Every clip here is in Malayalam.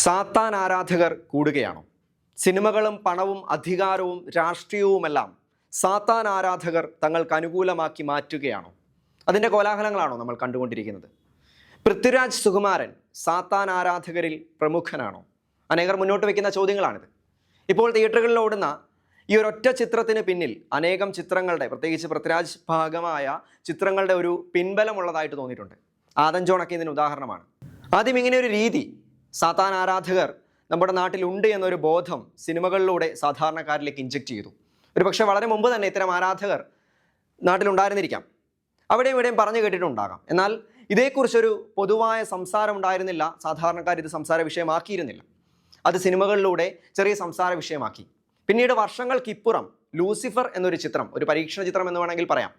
സാത്താൻ ആരാധകർ കൂടുകയാണോ? സിനിമകളും പണവും അധികാരവും രാഷ്ട്രീയവുമെല്ലാം സാത്താൻ ആരാധകർ തങ്ങൾക്ക് അനുകൂലമാക്കി മാറ്റുകയാണോ? അതിൻ്റെ കോലാഹലങ്ങളാണോ നമ്മൾ കണ്ടുകൊണ്ടിരിക്കുന്നത്? പൃഥ്വിരാജ് സുകുമാരൻ സാത്താൻ ആരാധകരിൽ പ്രമുഖനാണോ? അനേകർ മുന്നോട്ട് വയ്ക്കുന്ന ചോദ്യങ്ങളാണിത്. ഇപ്പോൾ തിയേറ്ററുകളിൽ ഓടുന്ന ഈ ഒരൊറ്റ ചിത്രത്തിന് പിന്നിൽ അനേകം ചിത്രങ്ങളുടെ, പ്രത്യേകിച്ച് പൃഥ്വിരാജ് ഭാഗമായ ചിത്രങ്ങളുടെ ഒരു പിൻബലമുള്ളതായിട്ട് തോന്നിയിട്ടുണ്ട്. ആദം ജോണൊക്കെ ഇതിന് ഉദാഹരണമാണ്. ആദ്യം ഇങ്ങനെ ഒരു രീതി സാത്താൻ ആരാധകർ നമ്മുടെ നാട്ടിലുണ്ട് എന്നൊരു ബോധം സിനിമകളിലൂടെ സാധാരണക്കാരിലേക്ക് ഇഞ്ചക്ട് ചെയ്തു. ഒരു പക്ഷേ വളരെ മുമ്പ് തന്നെ ഇത്തരം ആരാധകർ നാട്ടിലുണ്ടായിരുന്നിരിക്കാം, അവിടെയും ഇവിടെയും പറഞ്ഞു കേട്ടിട്ടുണ്ടാകാം. എന്നാൽ ഇതേക്കുറിച്ചൊരു പൊതുവായ സംസാരം ഉണ്ടായിരുന്നില്ല. സാധാരണക്കാർ ഇത് സംസാര വിഷയമാക്കിയിരുന്നില്ല. അത് സിനിമകളിലൂടെ ചെറിയ സംസാര വിഷയമാക്കി. പിന്നീട് വർഷങ്ങൾക്കിപ്പുറം ലൂസിഫർ എന്നൊരു ചിത്രം, ഒരു പരീക്ഷണ ചിത്രം എന്ന് വേണമെങ്കിൽ പറയാം,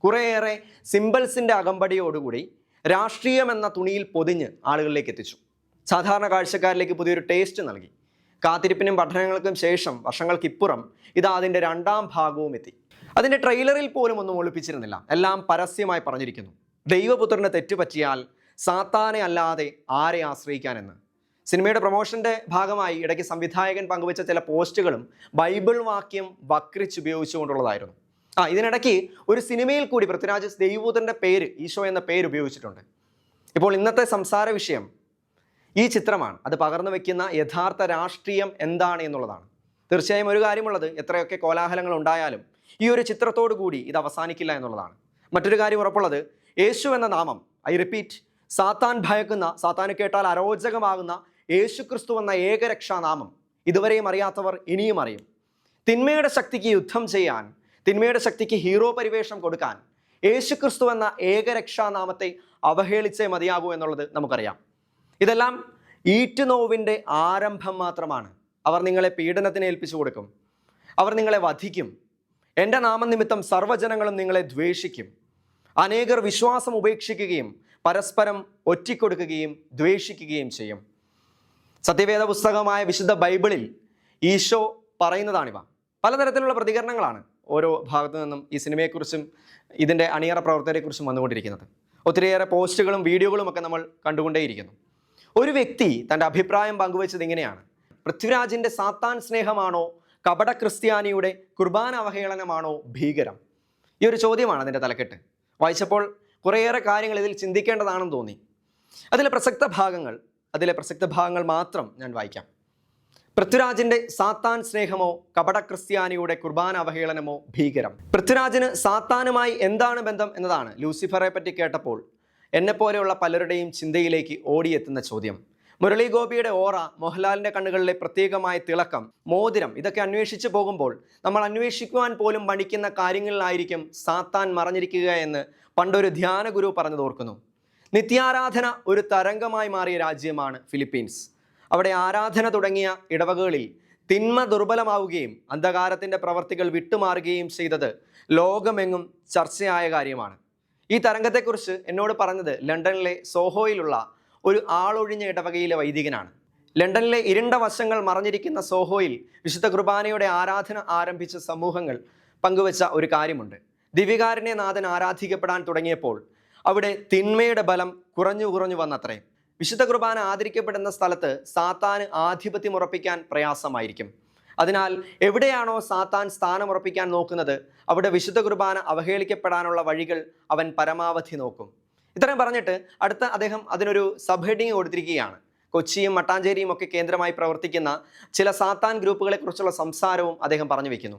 കുറേയേറെ സിംബൽസിൻ്റെ അകമ്പടിയോടുകൂടി രാഷ്ട്രീയം എന്ന തുണിയിൽ പൊതിഞ്ഞ് ആളുകളിലേക്ക് എത്തിച്ചു. സാധാരണ കാഴ്ചക്കാരിലേക്ക് പുതിയൊരു ടേസ്റ്റ് നൽകി. കാത്തിരിപ്പിനും പഠനങ്ങൾക്കും ശേഷം വർഷങ്ങൾക്കിപ്പുറം ഇതാ അതിൻ്റെ രണ്ടാം ഭാഗവും എത്തി. അതിൻ്റെ ട്രെയിലറിൽ പോലും ഒന്നും ഒളിപ്പിച്ചിരുന്നില്ല. എല്ലാം പരസ്യമായി പറഞ്ഞിരിക്കുന്നു. ദൈവപുത്രന് തെറ്റുപറ്റിയാൽ സാത്താനെ അല്ലാതെ ആരെ ആശ്രയിക്കാനെന്ന്. സിനിമയുടെ പ്രൊമോഷൻ്റെ ഭാഗമായി ഇടയ്ക്ക് സംവിധായകൻ പങ്കുവച്ച ചില പോസ്റ്റുകളും ബൈബിൾ വാക്യം വക്രിച്ചുപയോഗിച്ചുകൊണ്ടുള്ളതായിരുന്നു. ഇതിനിടയ്ക്ക് ഒരു സിനിമയിൽ കൂടി പൃഥ്വിരാജ് ദൈവപുത്രൻ്റെ പേര്, ഈശോ എന്ന പേര് ഉപയോഗിച്ചിട്ടുണ്ട്. ഇപ്പോൾ ഇന്നത്തെ സംസാര വിഷയം ഈ ചിത്രമാണ്. അത് പകർന്നു വയ്ക്കുന്ന യഥാർത്ഥ രാഷ്ട്രീയം എന്താണ് എന്നുള്ളതാണ്. തീർച്ചയായും ഒരു കാര്യമുള്ളത്, എത്രയൊക്കെ കോലാഹലങ്ങൾ ഉണ്ടായാലും ഈ ഒരു ചിത്രത്തോടു കൂടി ഇത് അവസാനിക്കില്ല എന്നുള്ളതാണ്. മറ്റൊരു കാര്യം ഉറപ്പുള്ളത്, യേശു എന്ന നാമം, ഐ റിപ്പീറ്റ്, സാത്താൻ ഭയക്കുന്ന, സാത്താന് കേട്ടാൽ അരോചകമാകുന്ന യേശുക്രിസ്തു എന്ന ഏകരക്ഷാനാമം ഇതുവരെയും അറിയാത്തവർ ഇനിയും അറിയും. തിന്മയുടെ ശക്തിക്ക് യുദ്ധം ചെയ്യാൻ, തിന്മയുടെ ശക്തിക്ക് ഹീറോ പരിവേഷം കൊടുക്കാൻ യേശുക്രിസ്തു എന്ന ഏകരക്ഷാനാമത്തെ അവഹേളിച്ചേ മതിയാകൂ എന്നുള്ളത് നമുക്കറിയാം. ഇതെല്ലാം ഈറ്റുനോവിൻ്റെ ആരംഭം മാത്രമാണ്. അവർ നിങ്ങളെ പീഡനത്തിന് ഏൽപ്പിച്ചു കൊടുക്കും, അവർ നിങ്ങളെ വധിക്കും, എൻ്റെ നാമനിമിത്തം സർവ്വജനങ്ങളും നിങ്ങളെ ദ്വേഷിക്കും, അനേകർ വിശ്വാസം ഉപേക്ഷിക്കുകയും പരസ്പരം ഒറ്റിക്കൊടുക്കുകയും ദ്വേഷിക്കുകയും ചെയ്യും. സത്യവേദ പുസ്തകമായ വിശുദ്ധ ബൈബിളിൽ ഈശോ പറയുന്നതാണിവ. പലതരത്തിലുള്ള പ്രതികരണങ്ങളാണ് ഓരോ ഭാഗത്തു നിന്നും ഈ സിനിമയെക്കുറിച്ചും ഇതിൻ്റെ അണിയറ പ്രവർത്തകരെക്കുറിച്ചും വന്നുകൊണ്ടിരിക്കുന്നത്. ഒത്തിരിയേറെ പോസ്റ്റുകളും വീഡിയോകളും ഒക്കെ നമ്മൾ കണ്ടുകൊണ്ടേയിരിക്കുന്നു. ഒരു വ്യക്തി തൻ്റെ അഭിപ്രായം പങ്കുവച്ചത് ഇങ്ങനെയാണ്: പൃഥ്വിരാജിൻ്റെ സാത്താൻ സ്നേഹമാണോ കപട ക്രിസ്ത്യാനിയുടെ കുർബാന അവഹേളനമാണോ ഭീകരം? ഈ ഒരു ചോദ്യമാണ് അതിൻ്റെ തലക്കെട്ട്. വായിച്ചപ്പോൾ കുറേയേറെ കാര്യങ്ങൾ ഇതിൽ ചിന്തിക്കേണ്ടതാണെന്ന് തോന്നി. അതിലെ പ്രസക്ത ഭാഗങ്ങൾ മാത്രം ഞാൻ വായിക്കാം. പൃഥ്വിരാജിൻ്റെ സാത്താൻ സ്നേഹമോ കപട ക്രിസ്ത്യാനിയുടെ കുർബാന അവഹേളനമോ ഭീകരം? പൃഥ്വിരാജിന് സാത്താനുമായി എന്താണ് ബന്ധം എന്നതാണ് ലൂസിഫറെ പറ്റി കേട്ടപ്പോൾ എന്നെപ്പോലെയുള്ള പലരുടെയും ചിന്തയിലേക്ക് ഓടിയെത്തുന്ന ചോദ്യം. മുരളി ഗോപിയുടെ ഓറ, മോഹൻലാലിൻ്റെ കണ്ണുകളിലെ പ്രത്യേകമായ തിളക്കം, മോതിരം, ഇതൊക്കെ അന്വേഷിച്ചു പോകുമ്പോൾ നമ്മൾ അന്വേഷിക്കുവാൻ പോലും മടിക്കുന്ന കാര്യങ്ങളിലായിരിക്കും സാത്താൻ മറഞ്ഞിരിക്കുക എന്ന് പണ്ടൊരു ധ്യാന ഗുരു പറഞ്ഞത് ഓർക്കുന്നു. നിത്യാരാധന ഒരു തരംഗമായി മാറിയ രാജ്യമാണ് ഫിലിപ്പീൻസ്. അവിടെ ആരാധന തുടങ്ങിയ ഇടവകകളിൽ തിന്മ ദുർബലമാവുകയും അന്ധകാരത്തിൻ്റെ പ്രവർത്തികൾ വിട്ടുമാറുകയും ചെയ്തത് ലോകമെങ്ങും ചർച്ചയായ കാര്യമാണ്. ഈ തരംഗത്തെക്കുറിച്ച് എന്നോട് പറഞ്ഞത് ലണ്ടനിലെ സോഹോയിലുള്ള ഒരു ആളൊഴിഞ്ഞ ഇടവകയിലെ വൈദികനാണ്. ലണ്ടനിലെ ഇരുണ്ട വശങ്ങൾ മറഞ്ഞിരിക്കുന്ന സോഹോയിൽ വിശുദ്ധ കുർബാനയുടെ ആരാധന ആരംഭിച്ച സമൂഹങ്ങൾ പങ്കുവച്ച ഒരു കാര്യമുണ്ട്. ദിവ്യകാരുണ്യനാഥൻ ആരാധിക്കപ്പെടാൻ തുടങ്ങിയപ്പോൾ അവിടെ തിന്മയുടെ ബലം കുറഞ്ഞു വന്നത്രേ. വിശുദ്ധ കുർബാന ആദരിക്കപ്പെടുന്ന സ്ഥലത്ത് സാത്താന് ആധിപത്യം ഉറപ്പിക്കാൻ പ്രയാസമായിരിക്കും. അതിനാൽ എവിടെയാണോ സാത്താൻ സ്ഥാനമുറപ്പിക്കാൻ നോക്കുന്നത്, അവിടെ വിശുദ്ധ കുർബാന അവഹേളിക്കപ്പെടാനുള്ള വഴികൾ അവൻ പരമാവധി നോക്കും. ഇത്രയും പറഞ്ഞിട്ട് അടുത്ത അദ്ദേഹം അതിനൊരു സബ് ഹെഡിങ് കൊടുത്തിരിക്കുകയാണ്. കൊച്ചിയും മട്ടാഞ്ചേരിയും ഒക്കെ കേന്ദ്രമായി പ്രവർത്തിക്കുന്ന ചില സാത്താൻ ഗ്രൂപ്പുകളെക്കുറിച്ചുള്ള സംസാരവും അദ്ദേഹം പറഞ്ഞു വയ്ക്കുന്നു.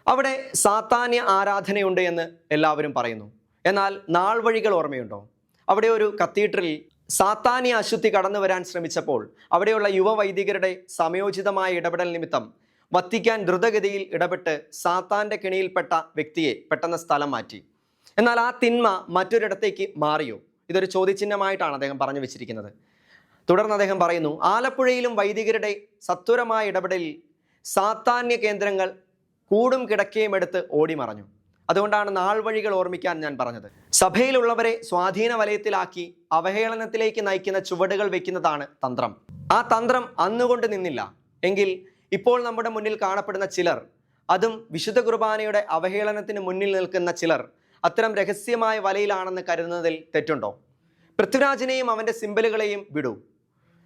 അവിടെ സാത്താന്യ ആരാധനയുണ്ട് എന്ന് എല്ലാവരും പറയുന്നു. എന്നാൽ നാൾ വഴികൾ ഓർമ്മയുണ്ടോ? അവിടെ ഒരു കത്തീഡ്രലിൽ സാത്താന്യ അശുദ്ധി കടന്നു വരാൻ ശ്രമിച്ചപ്പോൾ അവിടെയുള്ള യുവ വൈദികരുടെ സമയോചിതമായ ഇടപെടൽ നിമിത്തം വത്തിക്കാൻ ദ്രുതഗതിയിൽ ഇടപെട്ട് സാത്താൻ്റെ കെണിയിൽപ്പെട്ട വ്യക്തിയെ പെട്ടെന്ന് സ്ഥലം മാറ്റി. എന്നാൽ ആ തിന്മ മറ്റൊരിടത്തേക്ക് മാറിയോ? ഇതൊരു ചോദ്യചിഹ്നമായിട്ടാണ് അദ്ദേഹം പറഞ്ഞു വെച്ചിരിക്കുന്നത്. തുടർന്ന് അദ്ദേഹം പറയുന്നു, ആലപ്പുഴയിലും വൈദികരുടെ സത്വരമായ ഇടപെടലിൽ സാത്താന്യ കേന്ദ്രങ്ങൾ കൂടും കിടക്കയും എടുത്ത് ഓടിമറഞ്ഞു. അതുകൊണ്ടാണ് നാൾ വഴികൾ ഓർമ്മിക്കാൻ ഞാൻ പറഞ്ഞത്. സഭയിലുള്ളവരെ സ്വാധീന വലയത്തിലാക്കി അവഹേളനത്തിലേക്ക് നയിക്കുന്ന ചുവടുകൾ വയ്ക്കുന്നതാണ് തന്ത്രം. ആ തന്ത്രം അന്നുകൊണ്ട് നിന്നില്ല എങ്കിൽ ഇപ്പോൾ നമ്മുടെ മുന്നിൽ കാണപ്പെടുന്ന ചിലർ, അതും വിശുദ്ധ കുർബാനയുടെ അവഹേളനത്തിന് മുന്നിൽ നിൽക്കുന്ന ചിലർ, അത്തരം രഹസ്യമായ വലയിലാണെന്ന് കരുതുന്നതിൽ തെറ്റുണ്ടോ? പൃഥ്വിരാജിനെയും അവൻ്റെ സിംബലുകളെയും വിടൂ.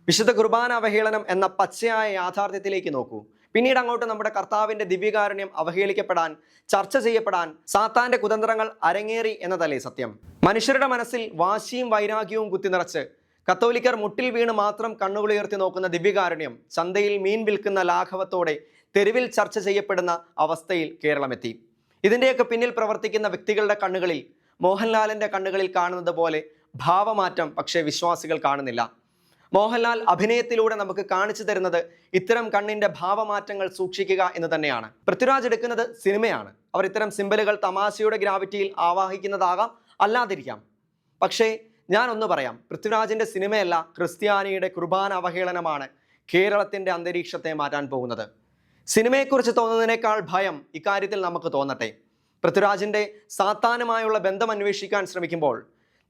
വിശുദ്ധ കുർബാന അവഹേളനം എന്ന പച്ചയായ യാഥാർത്ഥ്യത്തിലേക്ക് നോക്കൂ. പിന്നീട് അങ്ങോട്ട് നമ്മുടെ കർത്താവിന്റെ ദിവ്യകാരുണ്യം അവഹേളിക്കപ്പെടാൻ, ചർച്ച ചെയ്യപ്പെടാൻ സാത്താന്റെ കുതന്ത്രങ്ങൾ അരങ്ങേറി എന്നതല്ലേ സത്യം? മനുഷ്യരുടെ മനസ്സിൽ വാശിയും വൈരാഗ്യവും കുത്തിനിറച്ച് കത്തോലിക്കർ മുട്ടിൽ വീണ് മാത്രം കണ്ണുകളുയർത്തി നോക്കുന്ന ദിവ്യകാരുണ്യം ചന്തയിൽ മീൻ വിൽക്കുന്ന ലാഘവത്തോടെ തെരുവിൽ ചർച്ച ചെയ്യപ്പെടുന്ന അവസ്ഥയിൽ കേരളമെത്തി. ഇതിൻ്റെയൊക്കെ പിന്നിൽ പ്രവർത്തിക്കുന്ന വ്യക്തികളുടെ കണ്ണുകളിൽ, മോഹൻലാലിൻ്റെ കണ്ണുകളിൽ കാണുന്നത് പോലെ ഭാവമാറ്റം പക്ഷേ വിശ്വാസികൾ കാണുന്നില്ല. മോഹൻലാൽ അഭിനയത്തിലൂടെ നമുക്ക് കാണിച്ചു തരുന്നത് ഇത്തരം കണ്ണിൻ്റെ ഭാവമാറ്റങ്ങൾ സൂക്ഷിക്കുക എന്ന് തന്നെയാണ്. പൃഥ്വിരാജ് എടുക്കുന്നത് സിനിമയാണ്. അവർ ഇത്തരം സിമ്പലുകൾ തമാശയുടെ ഗ്രാവിറ്റിയിൽ ആവാഹിക്കുന്നതാകാം, അല്ലാതിരിക്കാം. പക്ഷേ ഞാനൊന്ന് പറയാം, പൃഥ്വിരാജിൻ്റെ സിനിമയല്ല, ക്രിസ്ത്യാനിയുടെ കുർബാന അവഹേളനമാണ് കേരളത്തിൻ്റെ അന്തരീക്ഷത്തെ മാറ്റാൻ പോകുന്നത്. സിനിമയെക്കുറിച്ച് തോന്നുന്നതിനേക്കാൾ ഭയം ഇക്കാര്യത്തിൽ നമുക്ക് തോന്നട്ടെ. പൃഥ്വിരാജിൻ്റെ സാത്താനുമായുള്ള ബന്ധം അന്വേഷിക്കാൻ ശ്രമിക്കുമ്പോൾ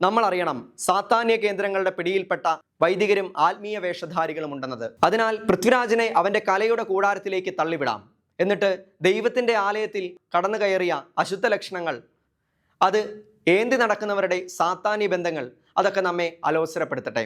നമ്മൾ അറിയണം, സാത്താന്യ കേന്ദ്രങ്ങളുടെ പിടിയിൽപ്പെട്ട വൈദികരും ആത്മീയ വേഷധാരികളും ഉണ്ടെന്നത്. അതിനാൽ പൃഥ്വിരാജിനെ അവൻ്റെ കലയുടെ കൂടാരത്തിലേക്ക് തള്ളിവിടാം. എന്നിട്ട് ദൈവത്തിൻ്റെ ആലയത്തിൽ കടന്നു കയറിയ അശുദ്ധ ലക്ഷണങ്ങൾ, അത് ഏന്തി നടക്കുന്നവരുടെ സാത്താന്യ ബന്ധങ്ങൾ, അതൊക്കെ നമ്മെ അലോസരപ്പെടുത്തട്ടെ,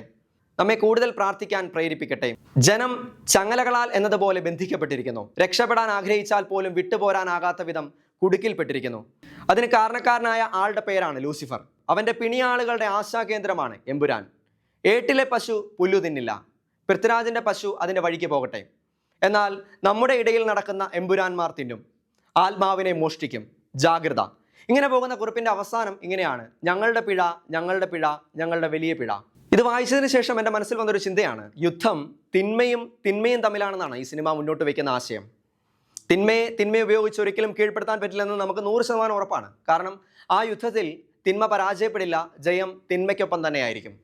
നമ്മെ കൂടുതൽ പ്രാർത്ഥിക്കാൻ പ്രേരിപ്പിക്കട്ടെ. ജനം ചങ്ങലകളാൽ എന്നതുപോലെ ബന്ധിക്കപ്പെട്ടിരിക്കുന്നു. രക്ഷപ്പെടാൻ ആഗ്രഹിച്ചാൽ പോലും വിട്ടുപോരാനാകാത്ത വിധം കുടുക്കിൽപ്പെട്ടിരിക്കുന്നു. അതിന് കാരണക്കാരനായ ആളുടെ പേരാണ് ലൂസിഫർ. അവൻ്റെ പിണിയാളുകളുടെ ആശാകേന്ദ്രമാണ് എമ്പുരാൻ. ഏട്ടിലെ പശു പുല്ലു തിന്നില്ല, പൃഥ്വിരാജിൻ്റെ പശു അതിൻ്റെ വഴിക്ക് പോകട്ടെ. എന്നാൽ നമ്മുടെ ഇടയിൽ നടക്കുന്ന എമ്പുരാന്മാർ തിന്നും, ആത്മാവിനെ മോഷ്ടിക്കും. ജാഗ്രത. ഇങ്ങനെ പോകുന്ന കുറിപ്പിൻ്റെ അവസാനം ഇങ്ങനെയാണ്: ഞങ്ങളുടെ പിഴ, ഞങ്ങളുടെ പിഴ, ഞങ്ങളുടെ വലിയ പിഴ. ഇത് വായിച്ചതിന് ശേഷം എൻ്റെ മനസ്സിൽ വന്നൊരു ചിന്തയാണ്, യുദ്ധം തിന്മയും തമ്മിലാണെന്നാണ് ഈ സിനിമ മുന്നോട്ട് വയ്ക്കുന്ന ആശയം. തിന്മയെ ഉപയോഗിച്ച് ഒരിക്കലും കീഴ്പ്പെടുത്താൻ പറ്റില്ലെന്ന് നമുക്ക് 100% ഉറപ്പാണ്. കാരണം ആ യുദ്ധത്തിൽ തിന്മ പരാജയപ്പെടില്ല, ജയം തിന്മയ്ക്കൊപ്പം തന്നെയായിരിക്കും.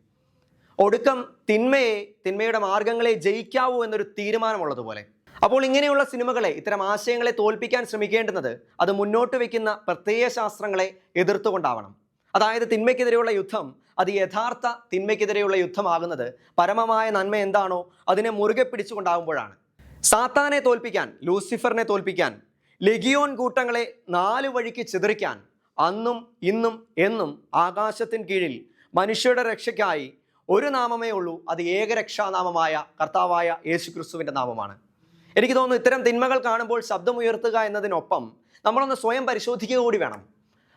ഒടുക്കം തിന്മയുടെ മാർഗങ്ങളെ ജയിക്കാവൂ എന്നൊരു തീരുമാനമുള്ളതുപോലെ. അപ്പോൾ ഇങ്ങനെയുള്ള സിനിമകളെ, ഇത്തരം ആശയങ്ങളെ തോൽപ്പിക്കാൻ ശ്രമിക്കേണ്ടുന്നത് അത് മുന്നോട്ട് വയ്ക്കുന്ന പ്രത്യയശാസ്ത്രങ്ങളെ എതിർത്തുകൊണ്ടാവണം. അതായത് തിന്മയ്ക്കെതിരെയുള്ള യുദ്ധം അത് യഥാർത്ഥ തിന്മയ്ക്കെതിരെയുള്ള യുദ്ധമാകുന്നത് പരമമായ നന്മ എന്താണോ അതിനെ മുറുകെ പിടിച്ചുകൊണ്ടാകുമ്പോഴാണ്. സാത്താനെ തോൽപ്പിക്കാൻ, ലൂസിഫറിനെ തോൽപ്പിക്കാൻ, ലെഗിയോൻ കൂട്ടങ്ങളെ 4 വഴിക്ക് ചിതറിക്കാൻ അന്നും ഇന്നും എന്നും ആകാശത്തിന് കീഴിൽ മനുഷ്യരുടെ രക്ഷയ്ക്കായി ഒരു നാമമേ ഉള്ളൂ. അത് ഏകരക്ഷാനാമമായ കർത്താവായ യേശുക്രിസ്തുവിൻ്റെ നാമമാണ്. എനിക്ക് തോന്നുന്നു ഇത്തരം തിന്മകൾ കാണുമ്പോൾ ശബ്ദമുയർത്തുക എന്നതിനൊപ്പം നമ്മളൊന്ന് സ്വയം പരിശോധിക്കുക കൂടി വേണം.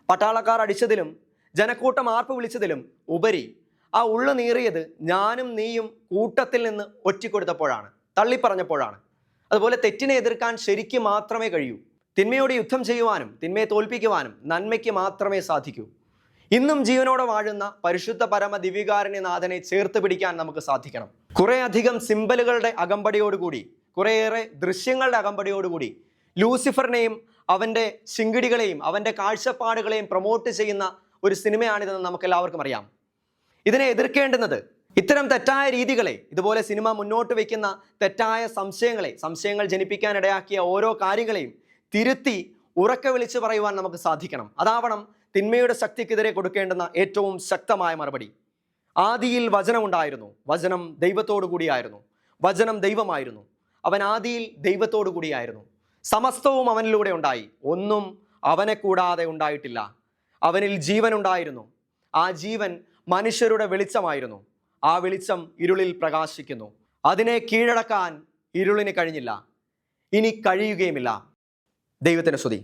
പട്ടാളക്കാർ അടിച്ചതിലും ജനക്കൂട്ടം ആർപ്പ് വിളിച്ചതിലും ഉപരി ആ ഉള്ളു നീറിയത് ഞാനും നീയും കൂട്ടത്തിൽ നിന്ന് ഒറ്റിക്കൊടുത്തപ്പോഴാണ്, തള്ളിപ്പറഞ്ഞപ്പോഴാണ്. അതുപോലെ തെറ്റിനെ എതിർക്കാൻ ശരിക്ക് മാത്രമേ കഴിയൂ. തിന്മയോട് യുദ്ധം ചെയ്യുവാനും തിന്മയെ തോൽപ്പിക്കുവാനും നന്മയ്ക്ക് മാത്രമേ സാധിക്കൂ. ഇന്നും ജീവനോടെ വാഴുന്ന പരിശുദ്ധ പരമ ദിവ്യകാരുണ്യനാഥനെ ചേർത്ത് പിടിക്കാൻ നമുക്ക് സാധിക്കണം. കുറേയധികം സിമ്പലുകളുടെ അകമ്പടിയോടുകൂടി, കുറേയേറെ ദൃശ്യങ്ങളുടെ അകമ്പടിയോടുകൂടി ലൂസിഫറിനെയും അവൻ്റെ ശിങ്കിടികളെയും അവൻ്റെ കാഴ്ചപ്പാടുകളെയും പ്രൊമോട്ട് ചെയ്യുന്ന ഒരു സിനിമയാണിതെന്ന് നമുക്കെല്ലാവർക്കും അറിയാം. ഇതിനെ എതിർക്കേണ്ടുന്നത് ഇത്തരം തെറ്റായ രീതികളെ, ഇതുപോലെ സിനിമ മുന്നോട്ട് വയ്ക്കുന്ന തെറ്റായ സംശയങ്ങൾ ജനിപ്പിക്കാനിടയാക്കിയ ഓരോ കാര്യങ്ങളെയും തിരുത്തി ഉറക്കെ വിളിച്ചു പറയുവാൻ നമുക്ക് സാധിക്കണം. അതാവണം തിന്മയുടെ ശക്തിക്കെതിരെ കൊടുക്കേണ്ടുന്ന ഏറ്റവും ശക്തമായ മറുപടി. ആദിയിൽ വചനമുണ്ടായിരുന്നു, വചനം ദൈവത്തോടു കൂടിയായിരുന്നു, വചനം ദൈവമായിരുന്നു, അവൻ ആദിയിൽ ദൈവത്തോടു കൂടിയായിരുന്നു, സമസ്തവും അവനിലൂടെ ഉണ്ടായി, ഒന്നും അവനെ കൂടാതെ ഉണ്ടായിട്ടില്ല. അവനിൽ ജീവൻ ഉണ്ടായിരുന്നു, ആ ജീവൻ മനുഷ്യരുടെ വെളിച്ചമായിരുന്നു, ആ വെളിച്ചം ഇരുളിൽ പ്രകാശിക്കുന്നു. അതിനെ കീഴടക്കാൻ ഇരുളിന് കഴിഞ്ഞില്ല, ഇനി കഴിയുകയുമില്ല. ദൈവത്തിന് സ്തുതി.